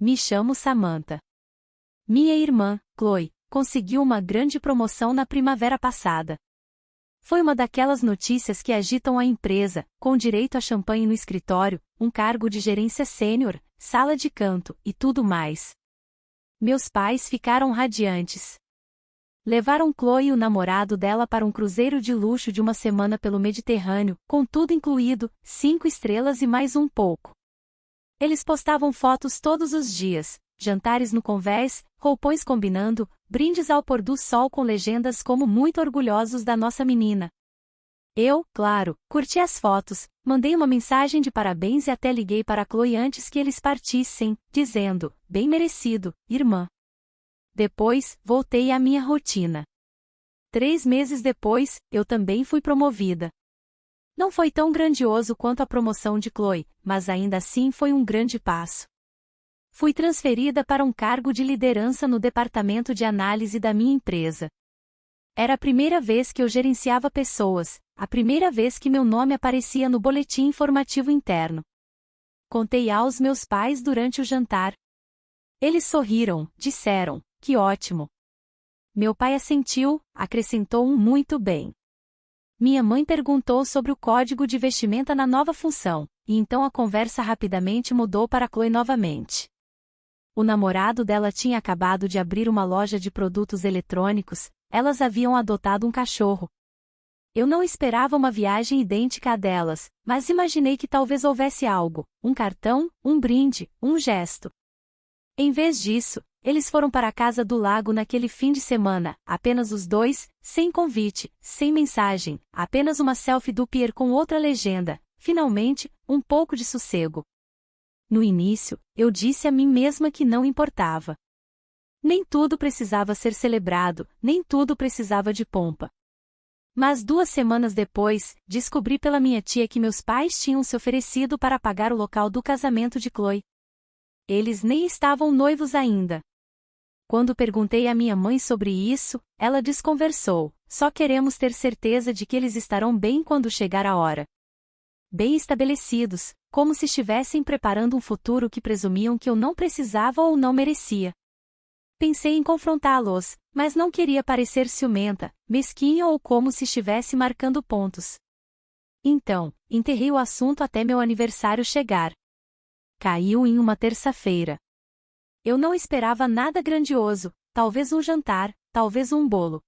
Me chamo Samantha. Minha irmã, Chloe, conseguiu uma grande promoção na primavera passada. Foi uma daquelas notícias que agitam a empresa, com direito a champanhe no escritório, um cargo de gerência sênior, sala de canto e tudo mais. Meus pais ficaram radiantes. Levaram Chloe e o namorado dela para um cruzeiro de luxo de uma semana pelo Mediterrâneo, com tudo incluído, 5 estrelas e mais um pouco. Eles postavam fotos todos os dias, jantares no convés, roupões combinando, brindes ao pôr do sol com legendas como muito orgulhosos da nossa menina. Eu, claro, curti as fotos, mandei uma mensagem de parabéns e até liguei para Chloe antes que eles partissem, dizendo, bem merecido, irmã. Depois, voltei à minha rotina. 3 meses depois, eu também fui promovida. Não foi tão grandioso quanto a promoção de Chloe, mas ainda assim foi um grande passo. Fui transferida para um cargo de liderança no departamento de análise da minha empresa. Era a primeira vez que eu gerenciava pessoas, a primeira vez que meu nome aparecia no boletim informativo interno. Contei aos meus pais durante o jantar. Eles sorriram, disseram, que ótimo. Meu pai assentiu, acrescentou um muito bem. Minha mãe perguntou sobre o código de vestimenta na nova função, e então a conversa rapidamente mudou para Chloe novamente. O namorado dela tinha acabado de abrir uma loja de produtos eletrônicos, elas haviam adotado um cachorro. Eu não esperava uma viagem idêntica à delas, mas imaginei que talvez houvesse algo, um cartão, um brinde, um gesto. Em vez disso, eles foram para a casa do lago naquele fim de semana, apenas os dois, sem convite, sem mensagem, apenas uma selfie do pier com outra legenda, finalmente, um pouco de sossego. No início, eu disse a mim mesma que não importava. Nem tudo precisava ser celebrado, nem tudo precisava de pompa. Mas 2 semanas depois, descobri pela minha tia que meus pais tinham se oferecido para pagar o local do casamento de Chloe. Eles nem estavam noivos ainda. Quando perguntei à minha mãe sobre isso, ela desconversou, só queremos ter certeza de que eles estarão bem quando chegar a hora. Bem estabelecidos, como se estivessem preparando um futuro que presumiam que eu não precisava ou não merecia. Pensei em confrontá-los, mas não queria parecer ciumenta, mesquinha ou como se estivesse marcando pontos. Então, enterrei o assunto até meu aniversário chegar. Caiu em uma terça-feira. Eu não esperava nada grandioso, talvez um jantar, talvez um bolo.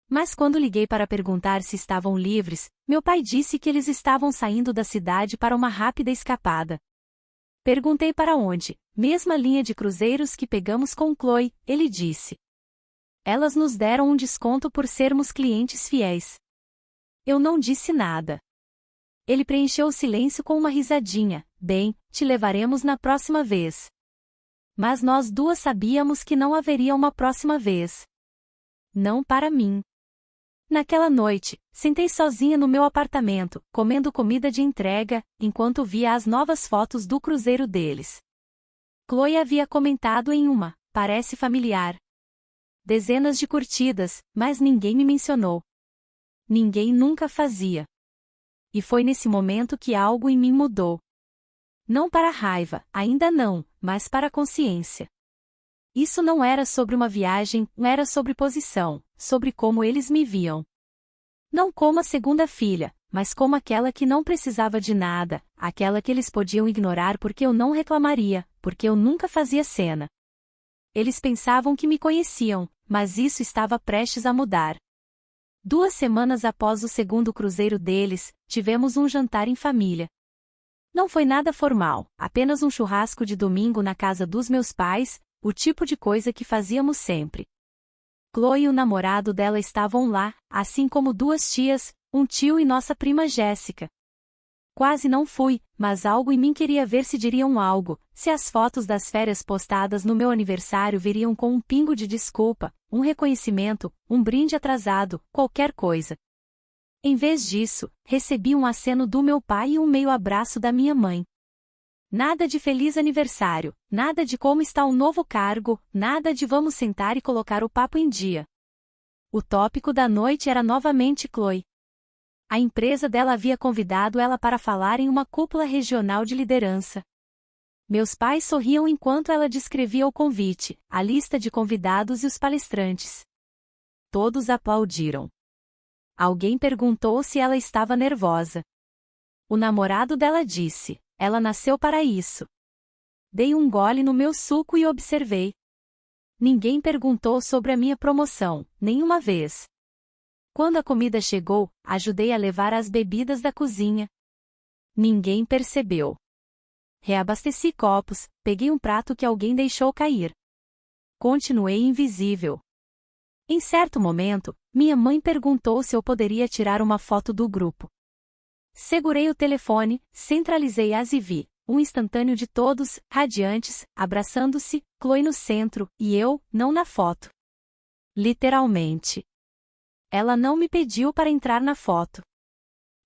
Mas quando liguei para perguntar se estavam livres, meu pai disse que eles estavam saindo da cidade para uma rápida escapada. Perguntei para onde, mesma linha de cruzeiros que pegamos com Chloe, ele disse. Elas nos deram um desconto por sermos clientes fiéis. Eu não disse nada. Ele preencheu o silêncio com uma risadinha, bem, te levaremos na próxima vez. Mas nós duas sabíamos que não haveria uma próxima vez. Não para mim. Naquela noite, sentei sozinha no meu apartamento, comendo comida de entrega, enquanto via as novas fotos do cruzeiro deles. Chloe havia comentado em uma, parece familiar. Dezenas de curtidas, mas ninguém me mencionou. Ninguém nunca fazia. E foi nesse momento que algo em mim mudou. Não para a raiva, ainda não, mas para a consciência. Isso não era sobre uma viagem, não era sobre posição, sobre como eles me viam. Não como a segunda filha, mas como aquela que não precisava de nada, aquela que eles podiam ignorar porque eu não reclamaria, porque eu nunca fazia cena. Eles pensavam que me conheciam, mas isso estava prestes a mudar. 2 semanas após o segundo cruzeiro deles, tivemos um jantar em família. Não foi nada formal, apenas um churrasco de domingo na casa dos meus pais, o tipo de coisa que fazíamos sempre. Chloe e o namorado dela estavam lá, assim como 2 tias, um tio e nossa prima Jéssica. Quase não fui, mas algo em mim queria ver se diriam algo, se as fotos das férias postadas no meu aniversário viriam com um pingo de desculpa, um reconhecimento, um brinde atrasado, qualquer coisa. Em vez disso, recebi um aceno do meu pai e um meio abraço da minha mãe. Nada de feliz aniversário, nada de como está o novo cargo, nada de vamos sentar e colocar o papo em dia. O tópico da noite era novamente Chloe. A empresa dela havia convidado ela para falar em uma cúpula regional de liderança. Meus pais sorriam enquanto ela descrevia o convite, a lista de convidados e os palestrantes. Todos aplaudiram. Alguém perguntou se ela estava nervosa. O namorado dela disse: ela nasceu para isso. Dei um gole no meu suco e observei. Ninguém perguntou sobre a minha promoção, nenhuma vez. Quando a comida chegou, ajudei a levar as bebidas da cozinha. Ninguém percebeu. Reabasteci copos, peguei um prato que alguém deixou cair. Continuei invisível. Em certo momento, minha mãe perguntou se eu poderia tirar uma foto do grupo. Segurei o telefone, centralizei as e vi um instantâneo de todos, radiantes, abraçando-se, Chloe no centro, e eu, não na foto. Literalmente. Ela não me pediu para entrar na foto.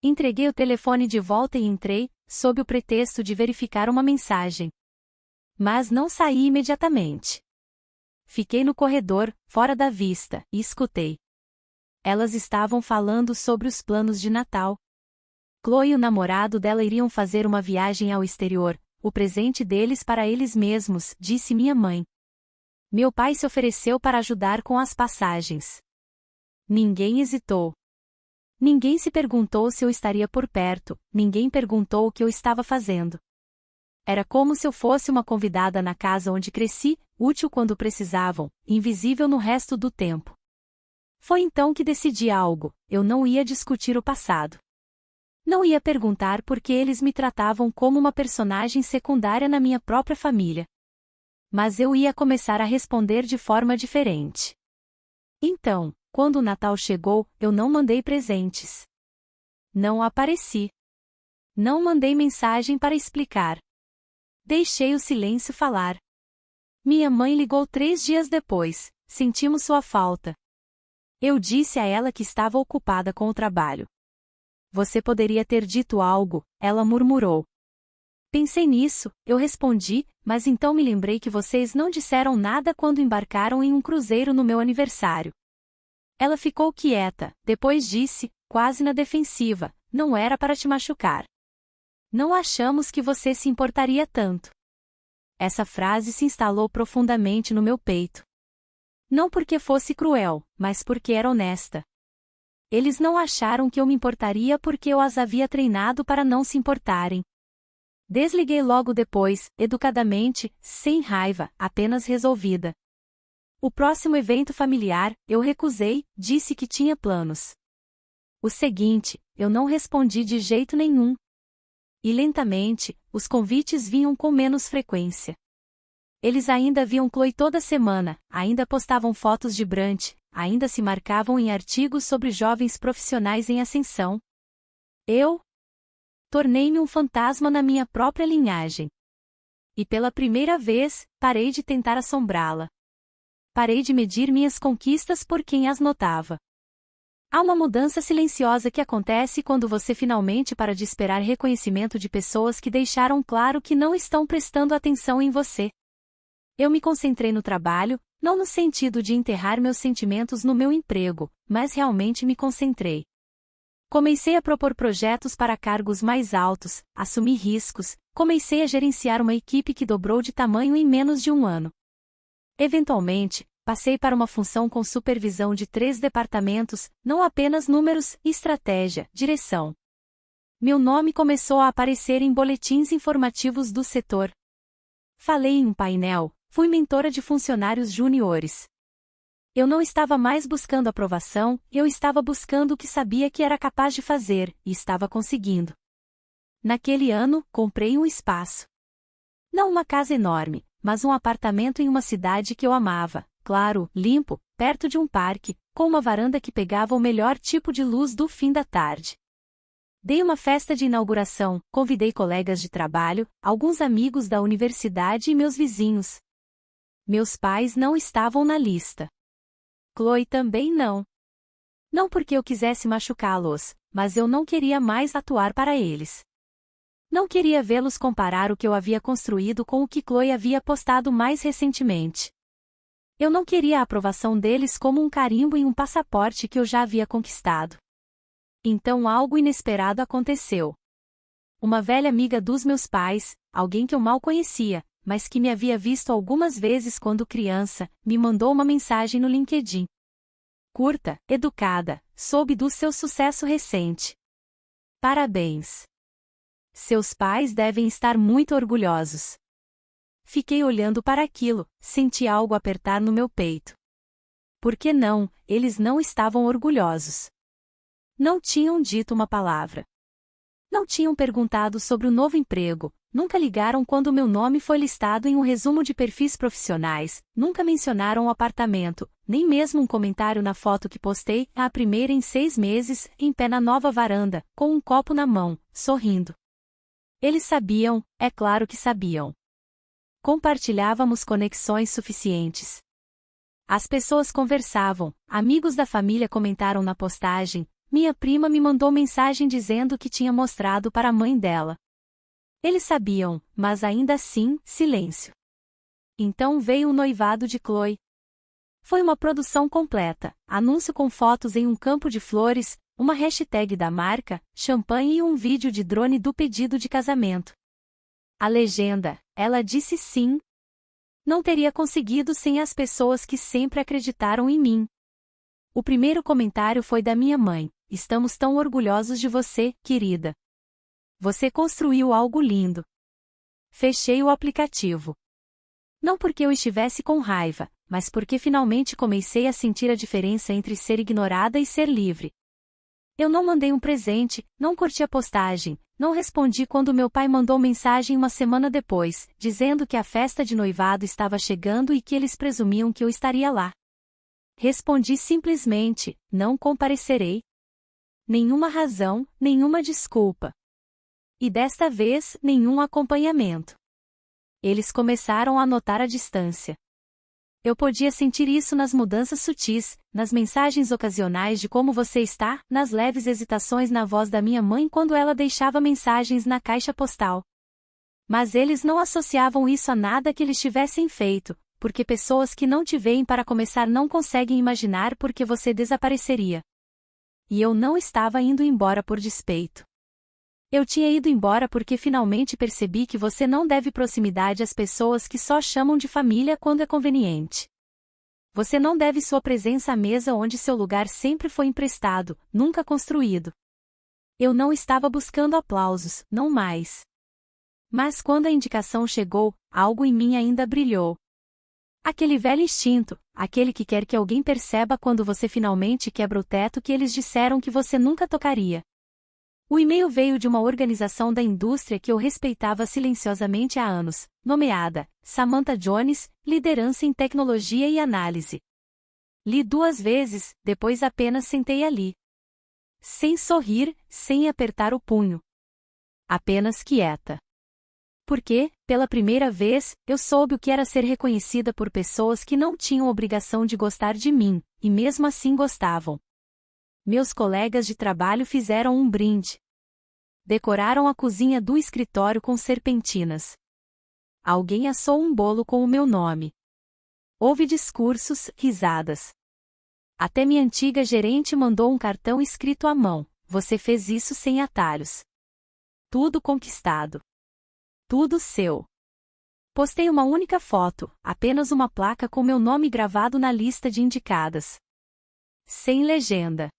Entreguei o telefone de volta e entrei, sob o pretexto de verificar uma mensagem. Mas não saí imediatamente. Fiquei no corredor, fora da vista, e escutei. Elas estavam falando sobre os planos de Natal. Chloe e o namorado dela iriam fazer uma viagem ao exterior, o presente deles para eles mesmos, disse minha mãe. Meu pai se ofereceu para ajudar com as passagens. Ninguém hesitou. Ninguém se perguntou se eu estaria por perto, ninguém perguntou o que eu estava fazendo. Era como se eu fosse uma convidada na casa onde cresci, útil quando precisavam, invisível no resto do tempo. Foi então que decidi algo: eu não ia discutir o passado. Não ia perguntar por que eles me tratavam como uma personagem secundária na minha própria família. Mas eu ia começar a responder de forma diferente. Então, quando o Natal chegou, eu não mandei presentes. Não apareci. Não mandei mensagem para explicar. Deixei o silêncio falar. Minha mãe ligou 3 dias depois, sentimos sua falta. Eu disse a ela que estava ocupada com o trabalho. Você poderia ter dito algo, ela murmurou. Pensei nisso, eu respondi, mas então me lembrei que vocês não disseram nada quando embarcaram em um cruzeiro no meu aniversário. Ela ficou quieta, depois disse, quase na defensiva, não era para te machucar. Não achamos que você se importaria tanto. Essa frase se instalou profundamente no meu peito. Não porque fosse cruel, mas porque era honesta. Eles não acharam que eu me importaria porque eu as havia treinado para não se importarem. Desliguei logo depois, educadamente, sem raiva, apenas resolvida. O próximo evento familiar, eu recusei, disse que tinha planos. O seguinte, eu não respondi de jeito nenhum. E lentamente, os convites vinham com menos frequência. Eles ainda viam Chloe toda semana, ainda postavam fotos de brunch, ainda se marcavam em artigos sobre jovens profissionais em ascensão. Eu tornei-me um fantasma na minha própria linhagem. E pela primeira vez, parei de tentar assombrá-la. Parei de medir minhas conquistas por quem as notava. Há uma mudança silenciosa que acontece quando você finalmente para de esperar reconhecimento de pessoas que deixaram claro que não estão prestando atenção em você. Eu me concentrei no trabalho, não no sentido de enterrar meus sentimentos no meu emprego, mas realmente me concentrei. Comecei a propor projetos para cargos mais altos, assumir riscos, comecei a gerenciar uma equipe que dobrou de tamanho em menos de um ano. Eventualmente, passei para uma função com supervisão de 3 departamentos, não apenas números, estratégia, direção. Meu nome começou a aparecer em boletins informativos do setor. Falei em um painel, fui mentora de funcionários júniores. Eu não estava mais buscando aprovação, eu estava buscando o que sabia que era capaz de fazer, e estava conseguindo. Naquele ano, comprei um espaço. Não uma casa enorme, mas um apartamento em uma cidade que eu amava, claro, limpo, perto de um parque, com uma varanda que pegava o melhor tipo de luz do fim da tarde. Dei uma festa de inauguração, convidei colegas de trabalho, alguns amigos da universidade e meus vizinhos. Meus pais não estavam na lista. Chloe também não. Não porque eu quisesse machucá-los, mas eu não queria mais atuar para eles. Não queria vê-los comparar o que eu havia construído com o que Chloe havia postado mais recentemente. Eu não queria a aprovação deles como um carimbo em um passaporte que eu já havia conquistado. Então algo inesperado aconteceu. Uma velha amiga dos meus pais, alguém que eu mal conhecia, mas que me havia visto algumas vezes quando criança, me mandou uma mensagem no LinkedIn. Curta, educada, soube do seu sucesso recente. Parabéns! Seus pais devem estar muito orgulhosos. Fiquei olhando para aquilo, senti algo apertar no meu peito. Por que não, eles não estavam orgulhosos. Não tinham dito uma palavra. Não tinham perguntado sobre o novo emprego, nunca ligaram quando meu nome foi listado em um resumo de perfis profissionais, nunca mencionaram o apartamento, nem mesmo um comentário na foto que postei, a primeira em 6 meses, em pé na nova varanda, com um copo na mão, sorrindo. Eles sabiam, é claro que sabiam. Compartilhávamos conexões suficientes. As pessoas conversavam, amigos da família comentaram na postagem, minha prima me mandou mensagem dizendo que tinha mostrado para a mãe dela. Eles sabiam, mas ainda assim, silêncio. Então veio o noivado de Chloe. Foi uma produção completa, anúncio com fotos em um campo de flores, uma hashtag da marca, champanhe e um vídeo de drone do pedido de casamento. A legenda, ela disse sim. Não teria conseguido sem as pessoas que sempre acreditaram em mim. O primeiro comentário foi da minha mãe: estamos tão orgulhosos de você, querida. Você construiu algo lindo. Fechei o aplicativo. Não porque eu estivesse com raiva, mas porque finalmente comecei a sentir a diferença entre ser ignorada e ser livre. Eu não mandei um presente, não curti a postagem, não respondi quando meu pai mandou mensagem uma semana depois, dizendo que a festa de noivado estava chegando e que eles presumiam que eu estaria lá. Respondi simplesmente: não comparecerei. Nenhuma razão, nenhuma desculpa. E desta vez, nenhum acompanhamento. Eles começaram a notar a distância. Eu podia sentir isso nas mudanças sutis, nas mensagens ocasionais de como você está, nas leves hesitações na voz da minha mãe quando ela deixava mensagens na caixa postal. Mas eles não associavam isso a nada que eles tivessem feito, porque pessoas que não te veem para começar não conseguem imaginar por que você desapareceria. E eu não estava indo embora por despeito. Eu tinha ido embora porque finalmente percebi que você não deve proximidade às pessoas que só chamam de família quando é conveniente. Você não deve sua presença à mesa onde seu lugar sempre foi emprestado, nunca construído. Eu não estava buscando aplausos, não mais. Mas quando a indicação chegou, algo em mim ainda brilhou. Aquele velho instinto, aquele que quer que alguém perceba quando você finalmente quebra o teto que eles disseram que você nunca tocaria. O e-mail veio de uma organização da indústria que eu respeitava silenciosamente há anos, nomeada Samantha Jones, Liderança em Tecnologia e Análise. Li 2 vezes, depois apenas sentei ali. Sem sorrir, sem apertar o punho. Apenas quieta. Porque, pela primeira vez, eu soube o que era ser reconhecida por pessoas que não tinham obrigação de gostar de mim, e mesmo assim gostavam. Meus colegas de trabalho fizeram um brinde. Decoraram a cozinha do escritório com serpentinas. Alguém assou um bolo com o meu nome. Houve discursos, risadas. Até minha antiga gerente mandou um cartão escrito à mão: você fez isso sem atalhos. Tudo conquistado. Tudo seu. Postei uma única foto, apenas uma placa com meu nome gravado na lista de indicadas. Sem legenda.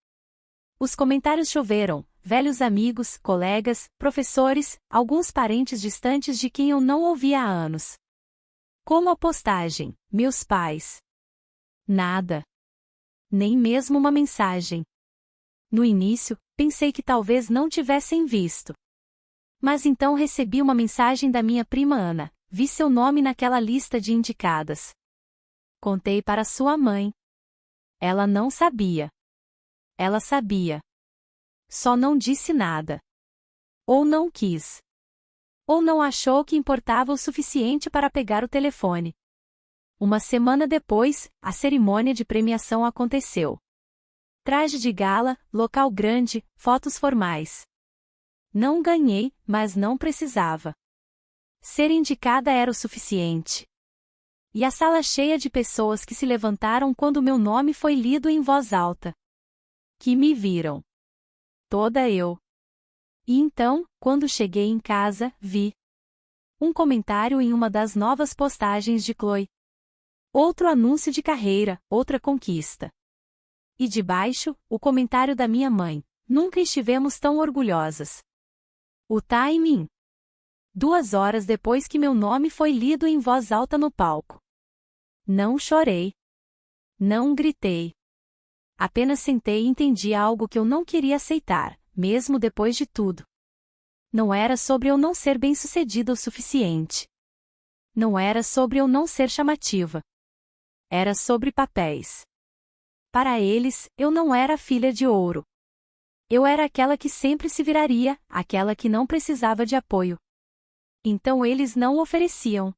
Os comentários choveram, velhos amigos, colegas, professores, alguns parentes distantes de quem eu não ouvia há anos. Como a postagem, meus pais. Nada. Nem mesmo uma mensagem. No início, pensei que talvez não tivessem visto. Mas então recebi uma mensagem da minha prima Ana: vi seu nome naquela lista de indicadas. Contei para sua mãe. Ela não sabia. Ela sabia. Só não disse nada. Ou não quis. Ou não achou que importava o suficiente para pegar o telefone. Uma semana depois, a cerimônia de premiação aconteceu. Traje de gala, local grande, fotos formais. Não ganhei, mas não precisava. Ser indicada era o suficiente. E a sala cheia de pessoas que se levantaram quando meu nome foi lido em voz alta. Que me viram. Toda eu. E então, quando cheguei em casa, vi. Um comentário em uma das novas postagens de Chloe. Outro anúncio de carreira, outra conquista. E debaixo, o comentário da minha mãe. Nunca estivemos tão orgulhosas. O timing. 2 horas depois que meu nome foi lido em voz alta no palco. Não chorei. Não gritei. Apenas sentei e entendi algo que eu não queria aceitar, mesmo depois de tudo. Não era sobre eu não ser bem-sucedida o suficiente. Não era sobre eu não ser chamativa. Era sobre papéis. Para eles, eu não era a filha de ouro. Eu era aquela que sempre se viraria, aquela que não precisava de apoio. Então eles não ofereciam.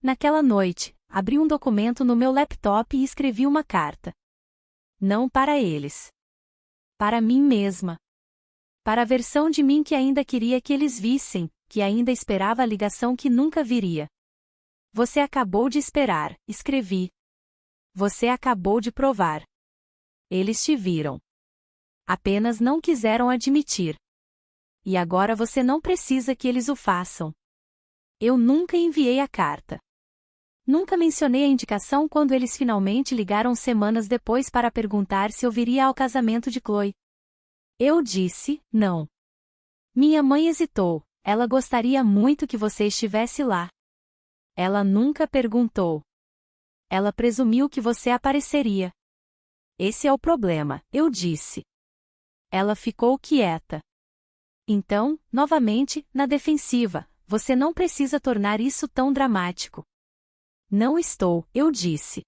Naquela noite, abri um documento no meu laptop e escrevi uma carta. Não para eles. Para mim mesma. Para a versão de mim que ainda queria que eles vissem, que ainda esperava a ligação que nunca viria. Você acabou de esperar, escrevi. Você acabou de provar. Eles te viram. Apenas não quiseram admitir. E agora você não precisa que eles o façam. Eu nunca enviei a carta. Nunca mencionei a indicação quando eles finalmente ligaram semanas depois para perguntar se eu viria ao casamento de Chloe. Eu disse, não. Minha mãe hesitou, ela gostaria muito que você estivesse lá. Ela nunca perguntou. Ela presumiu que você apareceria. Esse é o problema, eu disse. Ela ficou quieta. Então, novamente, na defensiva, você não precisa tornar isso tão dramático. Não estou, eu disse.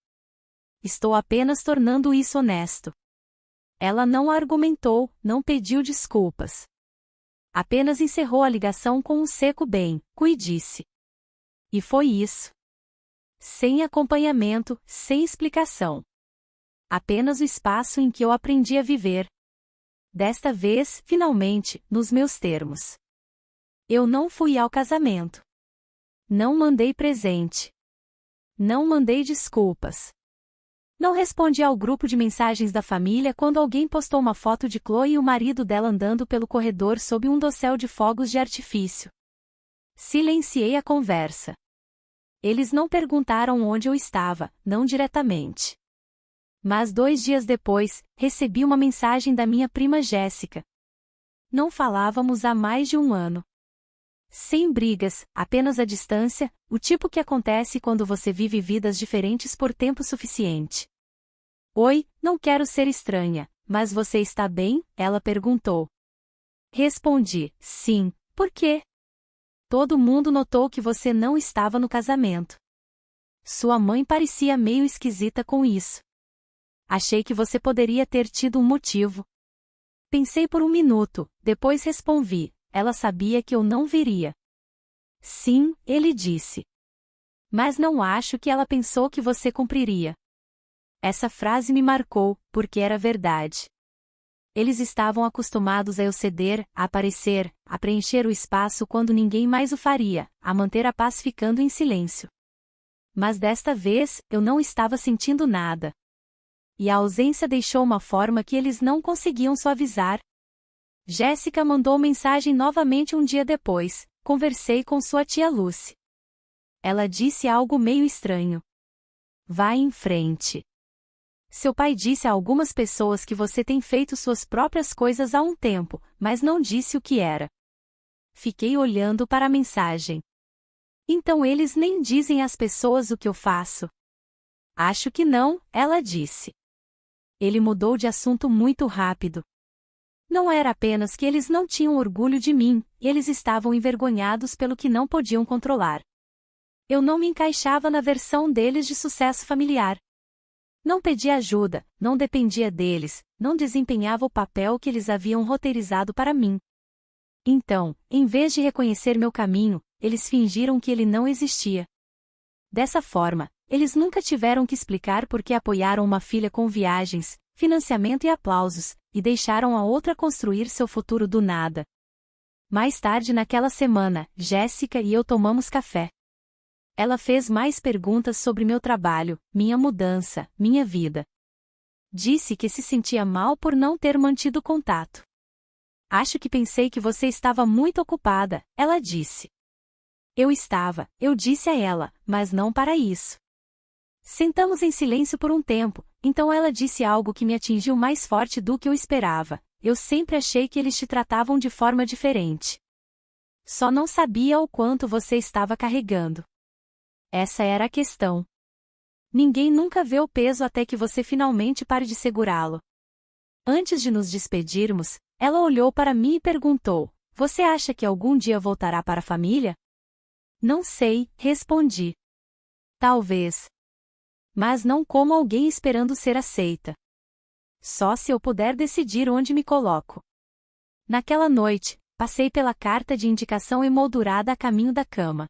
Estou apenas tornando isso honesto. Ela não argumentou, não pediu desculpas. Apenas encerrou a ligação com um seco bem, disse. E foi isso. Sem acompanhamento, sem explicação. Apenas o espaço em que eu aprendi a viver. Desta vez, finalmente, nos meus termos. Eu não fui ao casamento. Não mandei presente. Não mandei desculpas. Não respondi ao grupo de mensagens da família quando alguém postou uma foto de Chloe e o marido dela andando pelo corredor sob um dossel de fogos de artifício. Silenciei a conversa. Eles não perguntaram onde eu estava, não diretamente. Mas 2 dias depois, recebi uma mensagem da minha prima Jéssica. Não falávamos há mais de 1 ano. Sem brigas, apenas a distância, o tipo que acontece quando você vive vidas diferentes por tempo suficiente. Oi, não quero ser estranha, mas você está bem? Ela perguntou. Respondi, sim, por quê? Todo mundo notou que você não estava no casamento. Sua mãe parecia meio esquisita com isso. Achei que você poderia ter tido um motivo. Pensei por 1 minuto, depois respondi. Ela sabia que eu não viria. Sim, ele disse. Mas não acho que ela pensou que você cumpriria. Essa frase me marcou, porque era verdade. Eles estavam acostumados a eu ceder, a aparecer, a preencher o espaço quando ninguém mais o faria, a manter a paz ficando em silêncio. Mas desta vez, eu não estava sentindo nada. E a ausência deixou uma forma que eles não conseguiam suavizar. Jéssica mandou mensagem novamente um dia depois. Conversei com sua tia Lucy. Ela disse algo meio estranho. Vá em frente. Seu pai disse a algumas pessoas que você tem feito suas próprias coisas há um tempo, mas não disse o que era. Fiquei olhando para a mensagem. Então eles nem dizem às pessoas o que eu faço. Acho que não, ela disse. Ele mudou de assunto muito rápido. Não era apenas que eles não tinham orgulho de mim, eles estavam envergonhados pelo que não podiam controlar. Eu não me encaixava na versão deles de sucesso familiar. Não pedia ajuda, não dependia deles, não desempenhava o papel que eles haviam roteirizado para mim. Então, em vez de reconhecer meu caminho, eles fingiram que ele não existia. Dessa forma, eles nunca tiveram que explicar por que apoiaram uma filha com viagens, financiamento e aplausos, e deixaram a outra construir seu futuro do nada. Mais tarde naquela semana, Jéssica e eu tomamos café. Ela fez mais perguntas sobre meu trabalho, minha mudança, minha vida. Disse que se sentia mal por não ter mantido contato. Acho que pensei que você estava muito ocupada, ela disse. Eu disse a ela, mas não para isso. Sentamos em silêncio por um tempo, então ela disse algo que me atingiu mais forte do que eu esperava. Eu sempre achei que eles te tratavam de forma diferente. Só não sabia o quanto você estava carregando. Essa era a questão. Ninguém nunca vê o peso até que você finalmente pare de segurá-lo. Antes de nos despedirmos, ela olhou para mim e perguntou: Você acha que algum dia voltará para a família? Não sei, respondi. Talvez. Mas não como alguém esperando ser aceita. Só se eu puder decidir onde me coloco. Naquela noite, passei pela carta de indicação emoldurada a caminho da cama.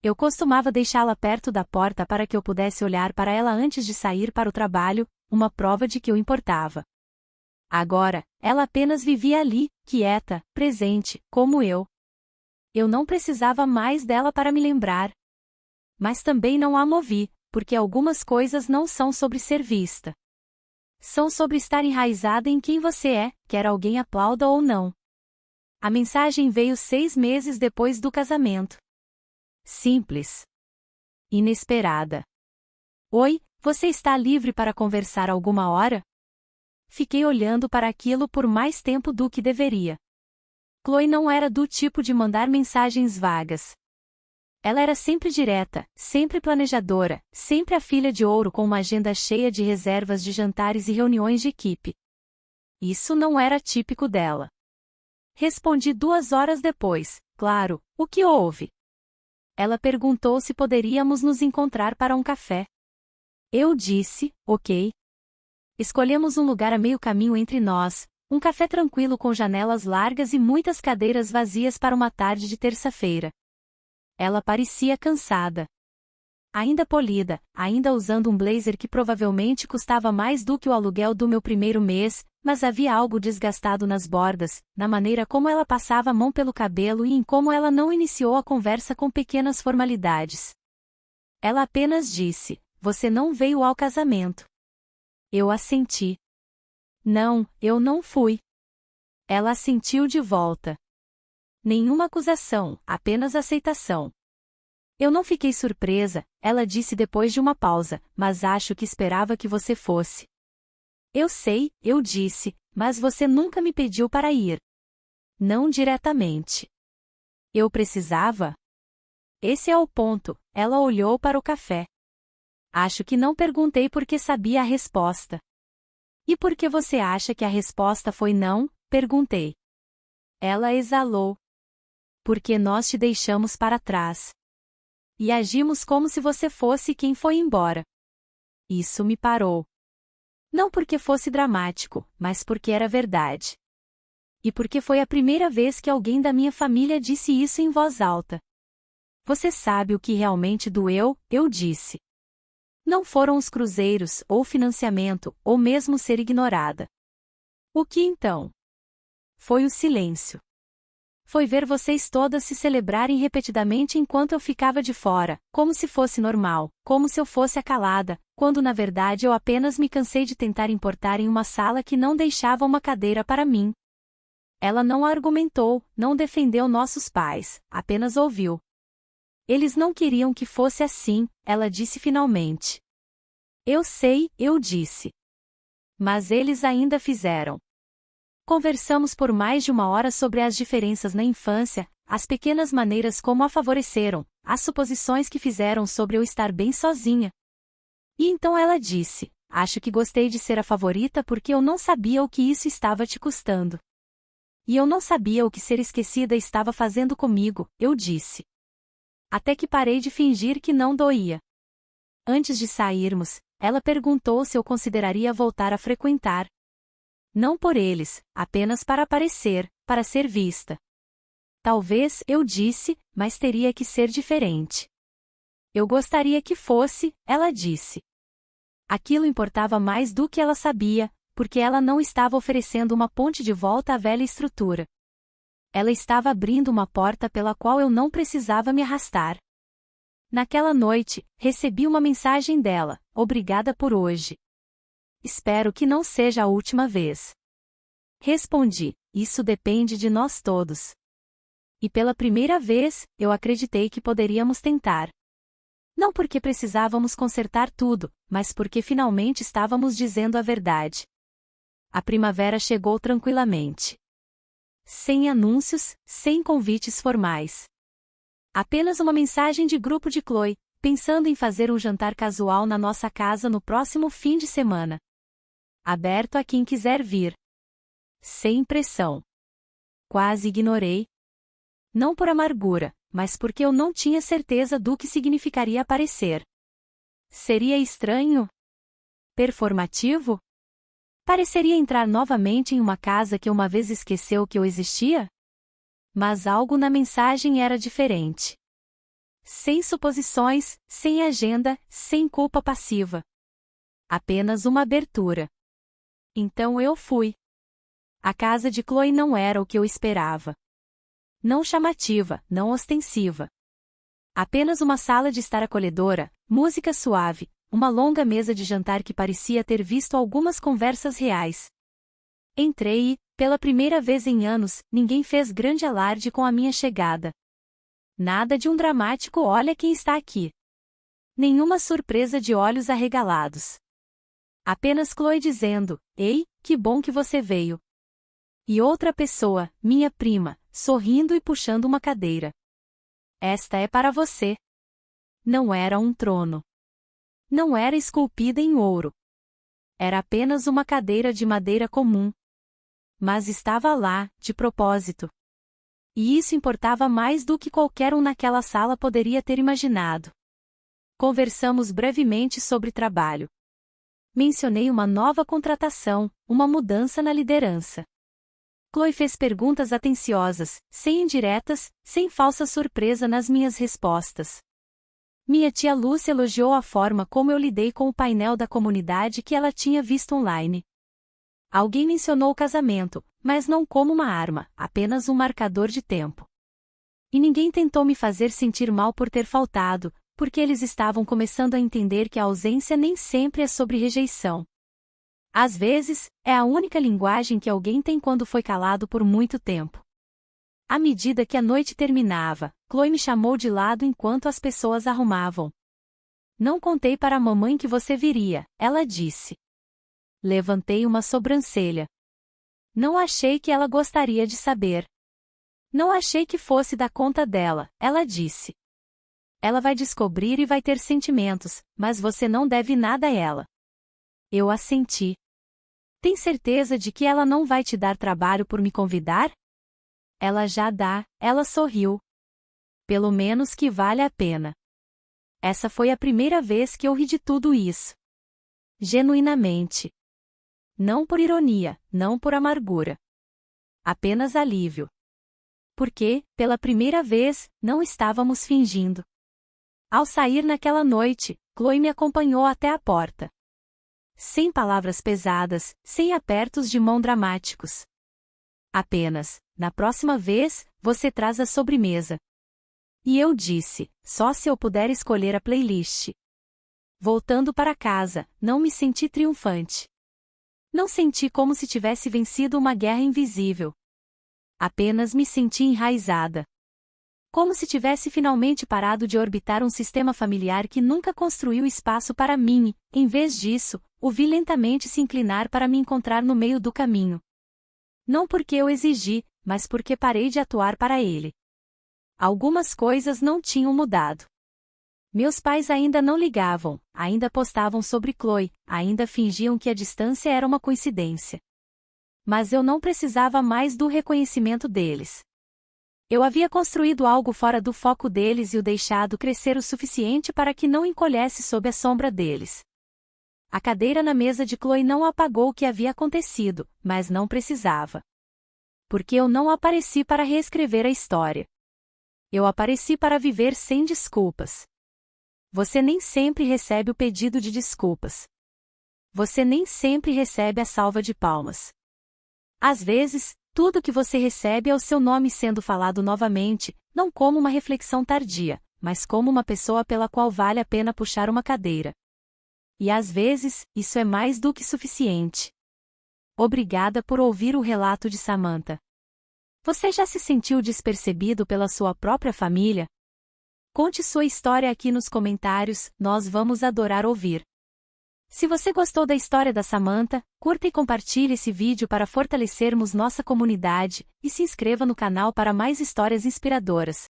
Eu costumava deixá-la perto da porta para que eu pudesse olhar para ela antes de sair para o trabalho, uma prova de que eu importava. Agora, ela apenas vivia ali, quieta, presente, como eu. Eu não precisava mais dela para me lembrar. Mas também não a movi, porque algumas coisas não são sobre ser vista. São sobre estar enraizada em quem você é, quer alguém aplauda ou não. A mensagem veio 6 meses depois do casamento. Simples. Inesperada. Oi, você está livre para conversar alguma hora? Fiquei olhando para aquilo por mais tempo do que deveria. Chloe não era do tipo de mandar mensagens vagas. Ela era sempre direta, sempre planejadora, sempre a filha de ouro com uma agenda cheia de reservas de jantares e reuniões de equipe. Isso não era típico dela. Respondi 2 horas depois, claro, o que houve? Ela perguntou se poderíamos nos encontrar para um café. Eu disse, ok. Escolhemos um lugar a meio caminho entre nós, um café tranquilo com janelas largas e muitas cadeiras vazias para uma tarde de terça-feira. Ela parecia cansada. Ainda polida, ainda usando um blazer que provavelmente custava mais do que o aluguel do meu primeiro mês, mas havia algo desgastado nas bordas, na maneira como ela passava a mão pelo cabelo e em como ela não iniciou a conversa com pequenas formalidades. Ela apenas disse: Você não veio ao casamento. Eu assenti. Não, eu não fui. Ela assentiu de volta. Nenhuma acusação, apenas aceitação. Eu não fiquei surpresa, ela disse depois de uma pausa, mas acho que esperava que você fosse. Eu sei, eu disse, mas você nunca me pediu para ir. Não diretamente. Eu precisava? Esse é o ponto, ela olhou para o café. Acho que não perguntei porque sabia a resposta. E por que você acha que a resposta foi não? Perguntei. Ela exalou. Porque nós te deixamos para trás. E agimos como se você fosse quem foi embora. Isso me parou. Não porque fosse dramático, mas porque era verdade. E porque foi a primeira vez que alguém da minha família disse isso em voz alta. Você sabe o que realmente doeu? Eu disse. Não foram os cruzeiros, ou financiamento, ou mesmo ser ignorada. O que então? Foi o silêncio. Foi ver vocês todas se celebrarem repetidamente enquanto eu ficava de fora, como se fosse normal, como se eu fosse a calada, quando na verdade eu apenas me cansei de tentar importar em uma sala que não deixava uma cadeira para mim. Ela não argumentou, não defendeu nossos pais, apenas ouviu. Eles não queriam que fosse assim, ela disse finalmente. Eu sei, eu disse. Mas eles ainda fizeram. Conversamos por mais de 1 hora sobre as diferenças na infância, as pequenas maneiras como a favoreceram, as suposições que fizeram sobre eu estar bem sozinha. E então ela disse: Acho que gostei de ser a favorita porque eu não sabia o que isso estava te custando. E eu não sabia o que ser esquecida estava fazendo comigo, eu disse. Até que parei de fingir que não doía. Antes de sairmos, ela perguntou se eu consideraria voltar a frequentar. Não por eles, apenas para aparecer, para ser vista. Talvez, eu disse, mas teria que ser diferente. Eu gostaria que fosse, ela disse. Aquilo importava mais do que ela sabia, porque ela não estava oferecendo uma ponte de volta à velha estrutura. Ela estava abrindo uma porta pela qual eu não precisava me arrastar. Naquela noite, recebi uma mensagem dela: Obrigada por hoje. Espero que não seja a última vez. Respondi: Isso depende de nós todos. E pela primeira vez, eu acreditei que poderíamos tentar. Não porque precisávamos consertar tudo, mas porque finalmente estávamos dizendo a verdade. A primavera chegou tranquilamente. Sem anúncios, sem convites formais. Apenas uma mensagem de grupo de Chloe, pensando em fazer um jantar casual na nossa casa no próximo fim de semana. Aberto a quem quiser vir. Sem pressão. Quase ignorei. Não por amargura, mas porque eu não tinha certeza do que significaria aparecer. Seria estranho? Performativo? Pareceria entrar novamente em uma casa que uma vez esqueceu que eu existia? Mas algo na mensagem era diferente. Sem suposições, sem agenda, sem culpa passiva. Apenas uma abertura. Então eu fui. A casa de Chloe não era o que eu esperava. Não chamativa, não ostensiva. Apenas uma sala de estar acolhedora, música suave, uma longa mesa de jantar que parecia ter visto algumas conversas reais. Entrei e, pela primeira vez em anos, ninguém fez grande alarde com a minha chegada. Nada de um dramático "olha quem está aqui". Nenhuma surpresa de olhos arregalados. Apenas Chloe dizendo, "Ei, que bom que você veio". E outra pessoa, minha prima, sorrindo e puxando uma cadeira. "Esta é para você". Não era um trono. Não era esculpida em ouro. Era apenas uma cadeira de madeira comum. Mas estava lá, de propósito. E isso importava mais do que qualquer um naquela sala poderia ter imaginado. Conversamos brevemente sobre trabalho. Mencionei uma nova contratação, uma mudança na liderança. Chloe fez perguntas atenciosas, sem indiretas, sem falsa surpresa nas minhas respostas. Minha tia Lúcia elogiou a forma como eu lidei com o painel da comunidade que ela tinha visto online. Alguém mencionou o casamento, mas não como uma arma, apenas um marcador de tempo. E ninguém tentou me fazer sentir mal por ter faltado, porque eles estavam começando a entender que a ausência nem sempre é sobre rejeição. Às vezes, é a única linguagem que alguém tem quando foi calado por muito tempo. À medida que a noite terminava, Chloe me chamou de lado enquanto as pessoas arrumavam. "Não contei para a mamãe que você viria", ela disse. Levantei uma sobrancelha. Não achei que ela gostaria de saber. Não achei que fosse da conta dela, ela disse. Ela vai descobrir e vai ter sentimentos, mas você não deve nada a ela. Eu assenti. Tem certeza de que ela não vai te dar trabalho por me convidar? Ela já dá, ela sorriu. Pelo menos que vale a pena. Essa foi a primeira vez que eu ri de tudo isso. Genuinamente. Não por ironia, não por amargura. Apenas alívio. Porque, pela primeira vez, não estávamos fingindo. Ao sair naquela noite, Chloe me acompanhou até a porta. Sem palavras pesadas, sem apertos de mão dramáticos. Apenas, na próxima vez, você traz a sobremesa. E eu disse, só se eu puder escolher a playlist. Voltando para casa, não me senti triunfante. Não senti como se tivesse vencido uma guerra invisível. Apenas me senti enraizada. Como se tivesse finalmente parado de orbitar um sistema familiar que nunca construiu espaço para mim, e, em vez disso, o vi lentamente se inclinar para me encontrar no meio do caminho. Não porque eu exigi, mas porque parei de atuar para ele. Algumas coisas não tinham mudado. Meus pais ainda não ligavam, ainda postavam sobre Chloe, ainda fingiam que a distância era uma coincidência. Mas eu não precisava mais do reconhecimento deles. Eu havia construído algo fora do foco deles e o deixado crescer o suficiente para que não encolhesse sob a sombra deles. A cadeira na mesa de Chloe não apagou o que havia acontecido, mas não precisava. Porque eu não apareci para reescrever a história. Eu apareci para viver sem desculpas. Você nem sempre recebe o pedido de desculpas. Você nem sempre recebe a salva de palmas. Às vezes, tudo que você recebe é o seu nome sendo falado novamente, não como uma reflexão tardia, mas como uma pessoa pela qual vale a pena puxar uma cadeira. E às vezes, isso é mais do que suficiente. Obrigada por ouvir o relato de Samantha. Você já se sentiu despercebido pela sua própria família? Conte sua história aqui nos comentários, nós vamos adorar ouvir. Se você gostou da história da Samantha, curta e compartilhe esse vídeo para fortalecermos nossa comunidade, e se inscreva no canal para mais histórias inspiradoras.